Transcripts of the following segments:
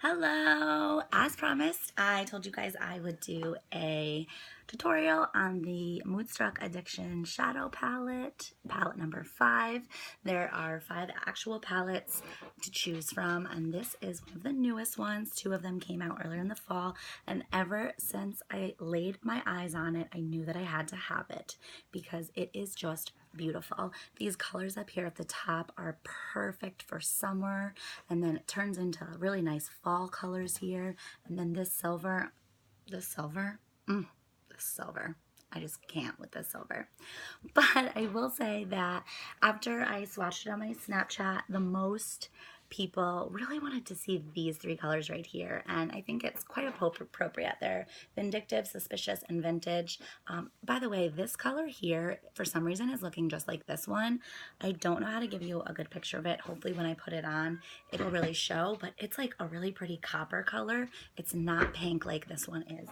Hello! As promised, I told you guys I would do a tutorial on the Moodstruck Addiction Shadow Palette, palette number 5. There are 5 actual palettes to choose from, and this is one of the newest ones. 2 of them came out earlier in the fall, and ever since I laid my eyes on it, I knew that I had to have it because it is just beautiful. These colors up here at the top are perfect for summer, and then it turns into really nice fall colors here, and then this silver, I just can't with the silver. But I will say that after I swatched it on my Snapchat, the most people really wanted to see these 3 colors right here, and I think it's quite appropriate. They're Vindictive, Suspicious, and Vintage. By the way, this color here for some reason is looking just like this one. I don't know how to give you a good picture of it. Hopefully when I put it on it'll really show, but it's like a really pretty copper color. It's not pink like this one is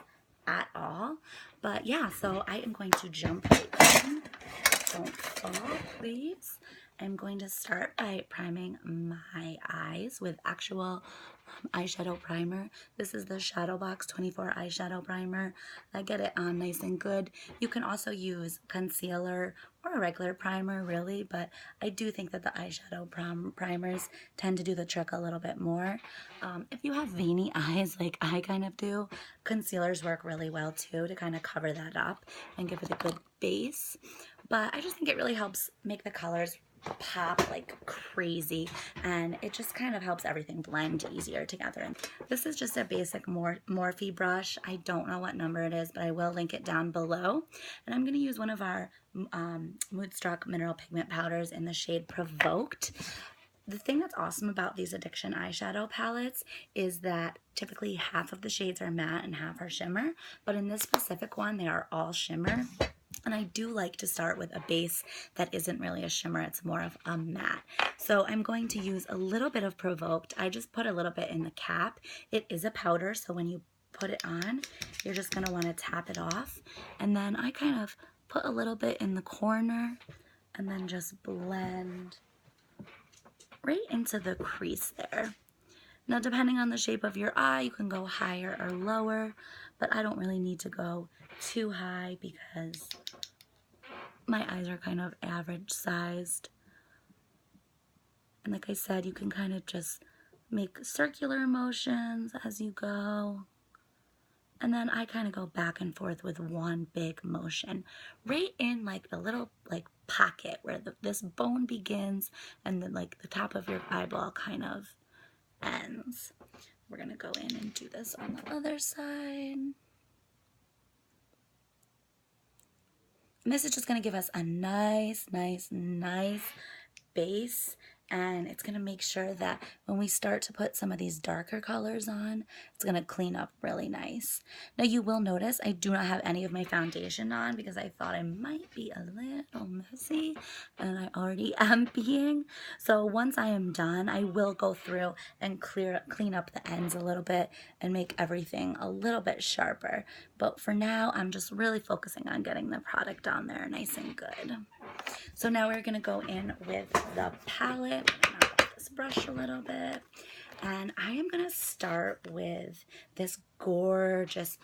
at all. But yeah, so I am going to jump right in. Don't fall, please. I'm going to start by priming my eyes with actual eyeshadow primer. This is the Shadowbox 24 eyeshadow primer. I get it on nice and good. You can also use concealer or a regular primer, really, but I do think that the eyeshadow primers tend to do the trick a little bit more. If you have veiny eyes like I kind of do, concealers work really well too to kind of cover that up and give it a good base. But I just think it really helps make the colors pop like crazy, and it just kind of helps everything blend easier together. And this is just a basic Morphe brush. I don't know what number it is, but I will link it down below. And I'm going to use one of our Moodstruck mineral pigment powders in the shade Provoked. The thing that's awesome about these Addiction eyeshadow palettes is that typically half of the shades are matte and half are shimmer, but in this specific one they are all shimmer. And I do like to start with a base that isn't really a shimmer, it's more of a matte. So I'm going to use a little bit of Provoked. I just put a little bit in the cap. It is a powder, so when you put it on, you're just going to want to tap it off. And then I kind of put a little bit in the corner and then just blend right into the crease there. Now, depending on the shape of your eye, you can go higher or lower, but I don't really need to go too high because my eyes are kind of average sized. And like I said, you can kind of just make circular motions as you go. And then I kind of go back and forth with one big motion, right in like the little like pocket where this bone begins and then like the top of your eyeball kind of ends. We're gonna go in and do this on the other side. And this is just gonna give us a nice base, and it's gonna make sure that when we start to put some of these darker colors on, it's gonna clean up really nice. Now you will notice I do not have any of my foundation on because I thought I might be a little messy, and I already am being. So once I am done, I will go through and clean up the ends a little bit and make everything a little bit sharper. But for now, I'm just really focusing on getting the product on there nice and good. So now we're going to go in with the palette. I'm going to knock off this brush a little bit. And I am going to start with this gorgeous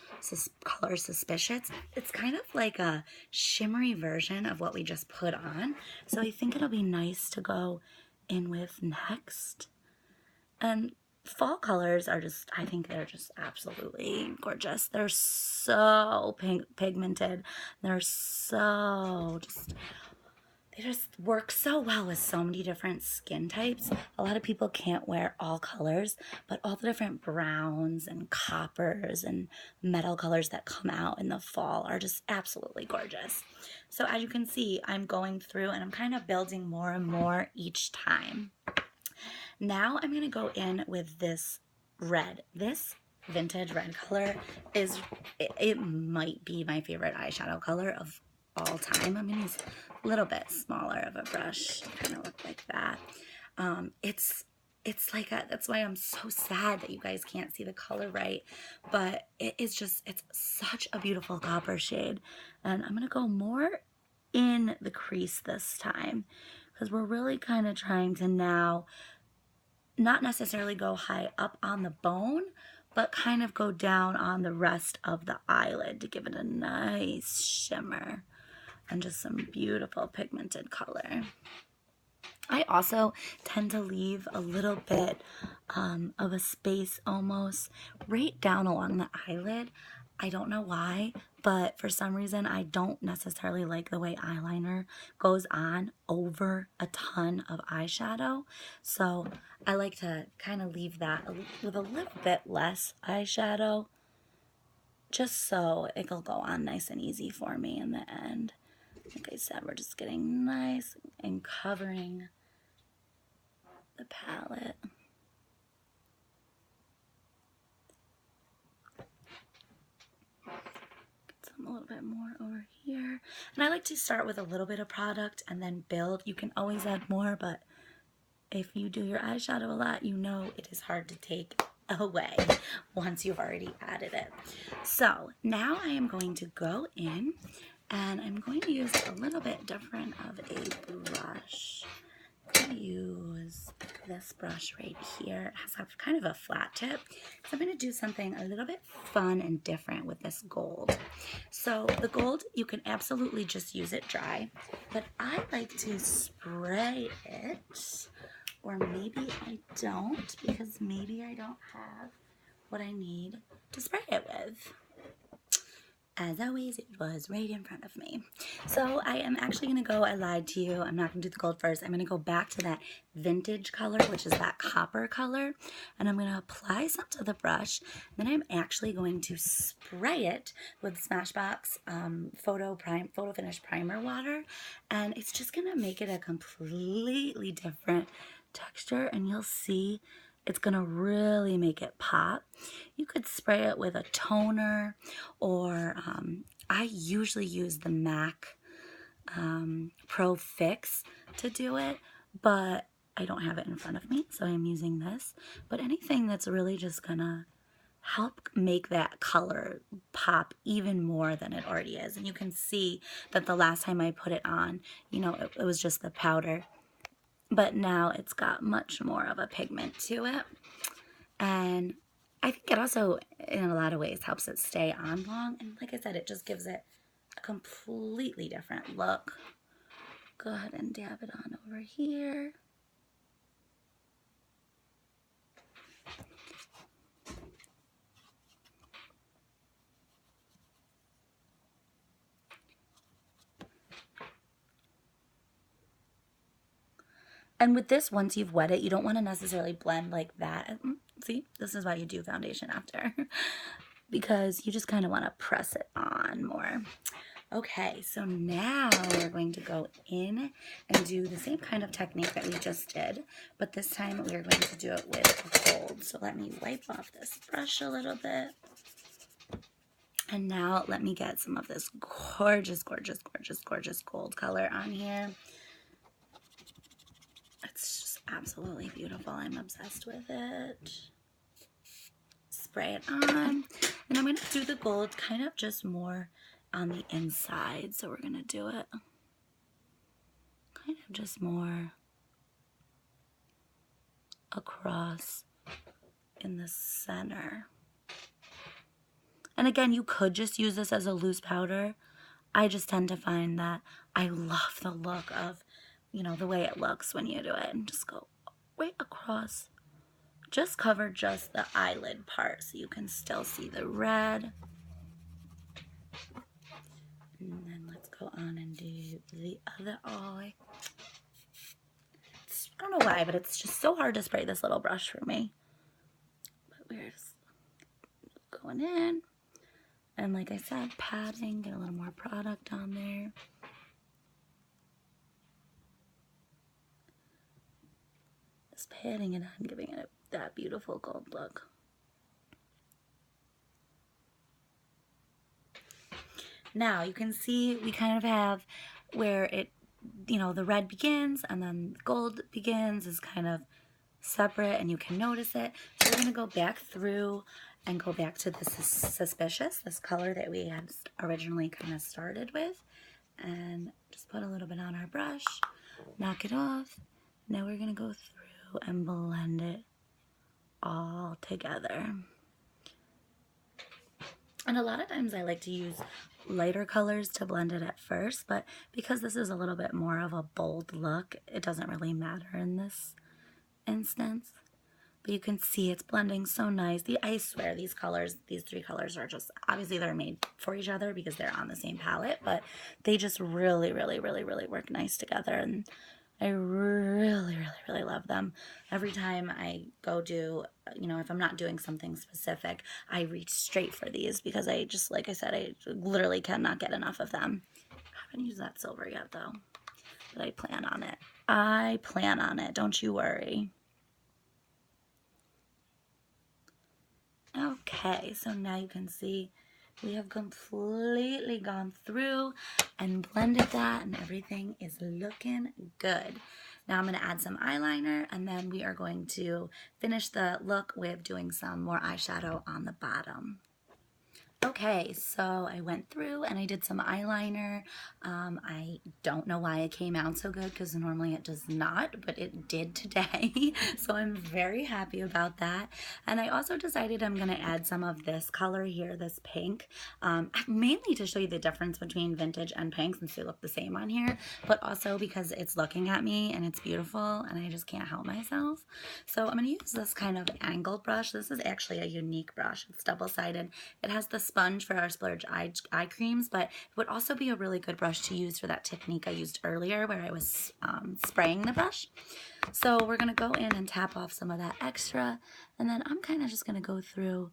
color Suspicious. It's kind of like a shimmery version of what we just put on. So I think it'll be nice to go in with next. And fall colors are just, I think they're just absolutely gorgeous. They're so pigmented. They're so they just work so well with so many different skin types. A lot of people can't wear all colors, but all the different browns and coppers and metal colors that come out in the fall are just absolutely gorgeous. So as you can see, I'm going through and I'm kind of building more and more each time. Now I'm going to go in with this red. This vintage red color it might be my favorite eyeshadow color of all time. I'm going to use a little bit smaller of a brush to kind of look like that. It's like that's why I'm so sad that you guys can't see the color right, but it's such a beautiful copper shade. And I'm going to go more in the crease this time because we're really kind of trying to now not necessarily go high up on the bone, but kind of go down on the rest of the eyelid to give it a nice shimmer and just some beautiful pigmented color. I also tend to leave a little bit of a space almost right down along the eyelid. I don't know why, but for some reason I don't necessarily like the way eyeliner goes on over a ton of eyeshadow. So I like to kind of leave that with a little bit less eyeshadow, just so it'll go on nice and easy for me in the end. Like I said, we're just getting nice and covering the palette. Get some a little bit more over here. And I like to start with a little bit of product and then build. You can always add more, but if you do your eyeshadow a lot, you know it is hard to take away once you've already added it. So now I am going to go in and I'm going to use a little bit different of a brush. I'm going to use this brush right here. It has a kind of a flat tip. So I'm going to do something a little bit fun and different with this gold. So the gold, you can absolutely just use it dry, but I like to spray it, or maybe I don't, because maybe I don't have what I need to spray it with. As always, it was right in front of me. So I am actually going to go, I lied to you, I'm not going to do the gold first. I'm going to go back to that vintage color, which is that copper color. And I'm going to apply some to the brush. Then I'm actually going to spray it with Smashbox Photo Finish Primer Water. And it's just going to make it a completely different texture. And you'll see it's going to really make it pop. You could spray it with a toner, or I usually use the MAC Pro Fix to do it, but I don't have it in front of me, so I'm using this. But anything that's really just going to help make that color pop even more than it already is. And you can see that the last time I put it on, you know, it was just the powder. But now it's got much more of a pigment to it. And I think it also, in a lot of ways, helps it stay on long. And like I said, it just gives it a completely different look. Go ahead and dab it on over here. And with this, once you've wet it, you don't want to necessarily blend like that. See, this is why you do foundation after. Because you just kind of want to press it on more. Okay, so now we're going to go in and do the same kind of technique that we just did, but this time we're going to do it with gold. So let me wipe off this brush a little bit. And now let me get some of this gorgeous, gorgeous, gorgeous, gorgeous gold color on here. It's just absolutely beautiful. I'm obsessed with it. Spray it on. And I'm going to do the gold kind of just more on the inside. So we're going to do it kind of just more across in the center. And again, you could just use this as a loose powder. I just tend to find that I love the look of, you know, the way it looks when you do it. And just go right across. Just cover just the eyelid part so you can still see the red. And then let's go on and do the other eye. I don't know why, but it's just so hard to spray this little brush for me. But we're just going in. And like I said, patting, get a little more product on there. Just patting it on, giving it that beautiful gold look. Now you can see we kind of have where it, you know, the red begins and then gold begins is kind of separate, and you can notice it. So we're going to go back through and go back to this Suspicious, this color that we had originally kind of started with, and just put a little bit on our brush, knock it off. Now we're going to go through and blend it all together. And a lot of times I like to use lighter colors to blend it at first, but because this is a little bit more of a bold look, it doesn't really matter in this instance. But you can see it's blending so nice. I swear these colors, these three colors are just, obviously they're made for each other because they're on the same palette, but they just really, really, really, really work nice together. And I really, really, really love them. Every time I go do, you know, if I'm not doing something specific, I reach straight for these because I just, like I said, I literally cannot get enough of them. I haven't used that silver yet though, but I plan on it. I plan on it, don't you worry. Okay, so now you can see we have completely gone through and blended that, and everything is looking good. Now I'm going to add some eyeliner, and then we are going to finish the look with doing some more eyeshadow on the bottom. Okay, so I went through and I did some eyeliner. I don't know why it came out so good because normally it does not, but it did today. So I'm very happy about that. And I also decided I'm going to add some of this color here, this pink, mainly to show you the difference between vintage and pink since they look the same on here, but also because it's looking at me and it's beautiful and I just can't help myself. So I'm going to use this kind of angled brush. This is actually a unique brush. It's double-sided. It has the sponge for our splurge eye creams, but it would also be a really good brush to use for that technique I used earlier where I was spraying the brush. So we're going to go in and tap off some of that extra, and then I'm kind of just going to go through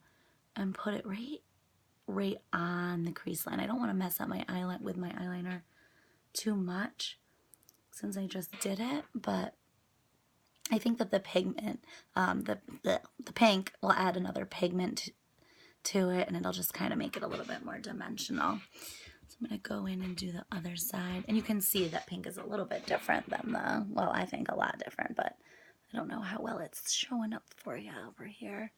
and put it right on the crease line. I don't want to mess up my eyeliner with my eyeliner too much since I just did it, but I think that the pigment, the pink will add another pigment to it, and it'll just kind of make it a little bit more dimensional. So I'm going to go in and do the other side. And you can see that pink is a little bit different than well, I think a lot different, but I don't know how well it's showing up for you over here.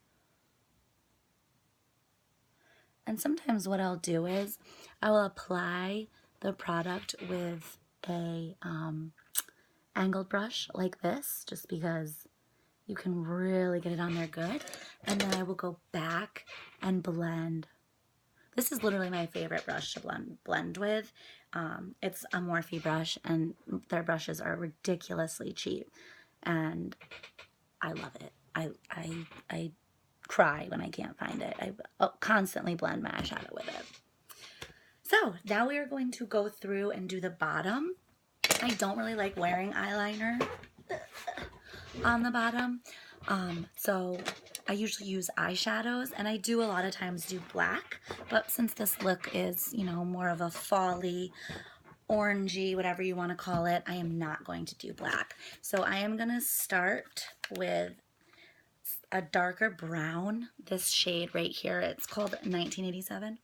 And sometimes what I'll do is I will apply the product with a angled brush like this, just because you can really get it on there good. And then I will go back and blend. This is literally my favorite brush to blend with. It's a Morphe brush, and their brushes are ridiculously cheap, and I love it. I cry when I can't find it. I constantly blend my eyeshadow with it. So now we are going to go through and do the bottom. I don't really like wearing eyeliner on the bottom, so I usually use eyeshadows, and I do a lot of times do black, but since this look is, you know, more of a fall-y, orangey, whatever you want to call it, I am not going to do black. So I am going to start with a darker brown, this shade right here. It's called 1987.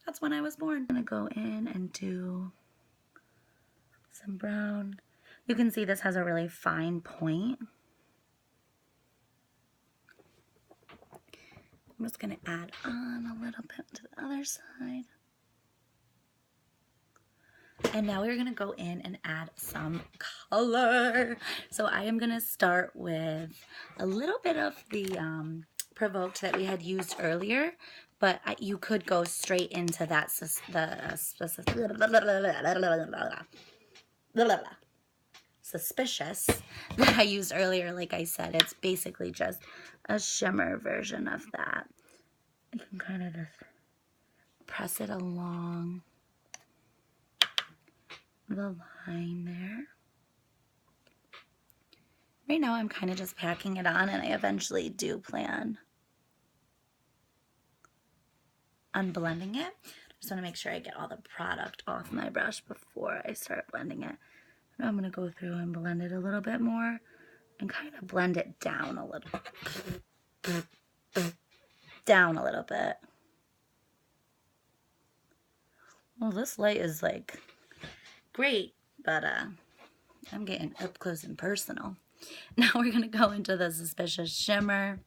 That's when I was born. I'm going to go in and do some brown. You can see this has a really fine point. I'm just going to add on a little bit to the other side. And now we're going to go in and add some color. So I am going to start with a little bit of the Provoked that we had used earlier, but you could go straight into that Suspicious that I used earlier. Like I said, it's basically just a shimmer version of that. You can kind of just press it along the line there. Right now I'm kind of just packing it on, and I eventually do plan on blending it. I just want to make sure I get all the product off my brush before I start blending it. Now I'm going to go through and blend it a little bit more and kind of blend it down a little bit. Well, this light is like great, but I'm getting up close and personal. Now we're going to go into the Suspicious Shimmer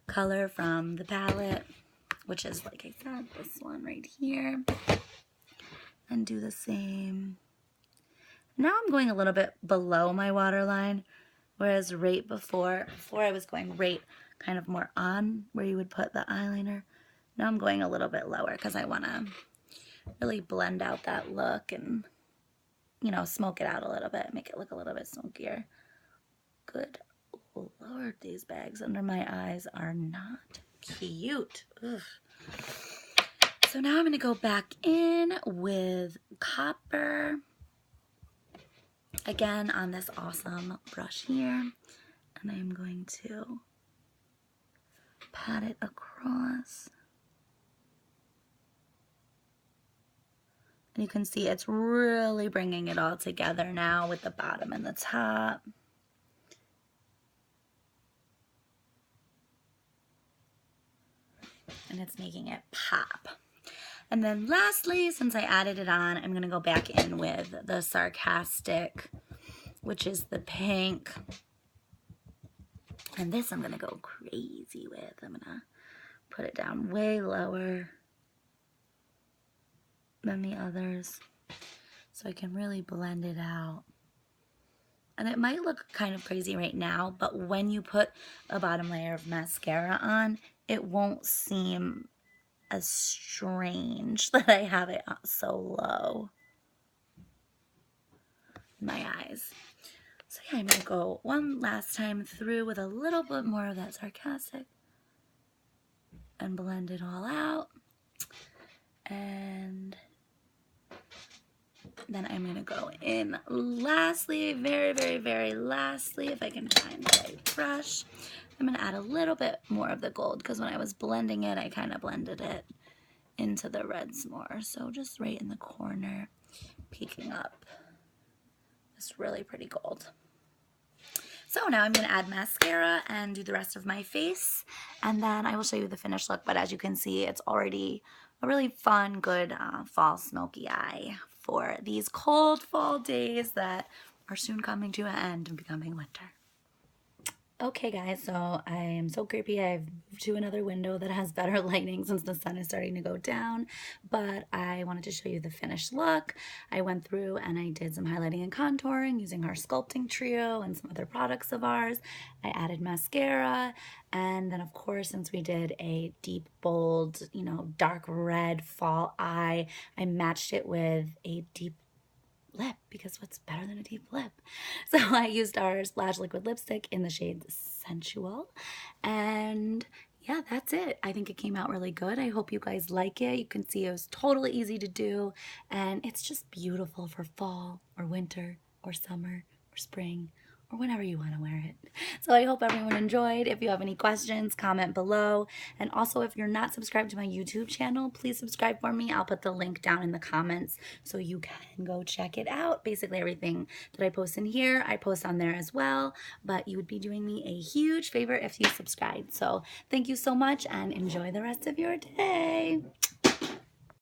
color from the palette, which is, like I said, this one right here, and do the same. Now I'm going a little bit below my waterline, whereas right before I was going right kind of more on where you would put the eyeliner. Now I'm going a little bit lower because I want to really blend out that look and, you know, smoke it out a little bit, make it look a little bit smokier. Good Lord, these bags under my eyes are not cute. Ugh. So now I'm going to go back in with Copper, again on this awesome brush here, and I'm going to pat it across. And you can see it's really bringing it all together now with the bottom and the top. And it's making it pop. And then lastly, since I added it on, I'm going to go back in with the Sarcastic, which is the pink. And this I'm going to go crazy with. I'm going to put it down way lower than the others so I can really blend it out. And it might look kind of crazy right now, but when you put a bottom layer of mascara on, it won't seem as strange that I have it so low in my eyes. So yeah, I'm going to go one last time through with a little bit more of that Sarcastic and blend it all out. And then I'm going to go in lastly, very lastly, if I can find the right brush, I'm going to add a little bit more of the gold because when I was blending it, I kind of blended it into the reds more. So just right in the corner, peeking up this really pretty gold. So now I'm going to add mascara and do the rest of my face, and then I will show you the finished look. But as you can see, it's already a really fun, good fall smoky eye for these cold fall days that are soon coming to an end and becoming winter. Okay guys, so I am so creepy. I've moved to another window that has better lighting since the sun is starting to go down, but I wanted to show you the finished look. I went through and I did some highlighting and contouring using our sculpting trio and some other products of ours. I added mascara, and then of course, since we did a deep, bold, you know, dark red fall eye, I matched it with a deep lip, because what's better than a deep lip? So I used our Splash liquid lipstick in the shade Sensual, and yeah, that's it. I think it came out really good. I hope you guys like it. You can see it was totally easy to do, and it's just beautiful for fall or winter or summer or spring or whenever you want to wear it. So I hope everyone enjoyed. If you have any questions, comment below. And also, if you're not subscribed to my YouTube channel, please subscribe for me. I'll put the link down in the comments so you can go check it out. Basically, everything that I post in here, I post on there as well. But you would be doing me a huge favor if you subscribed. So thank you so much and enjoy the rest of your day.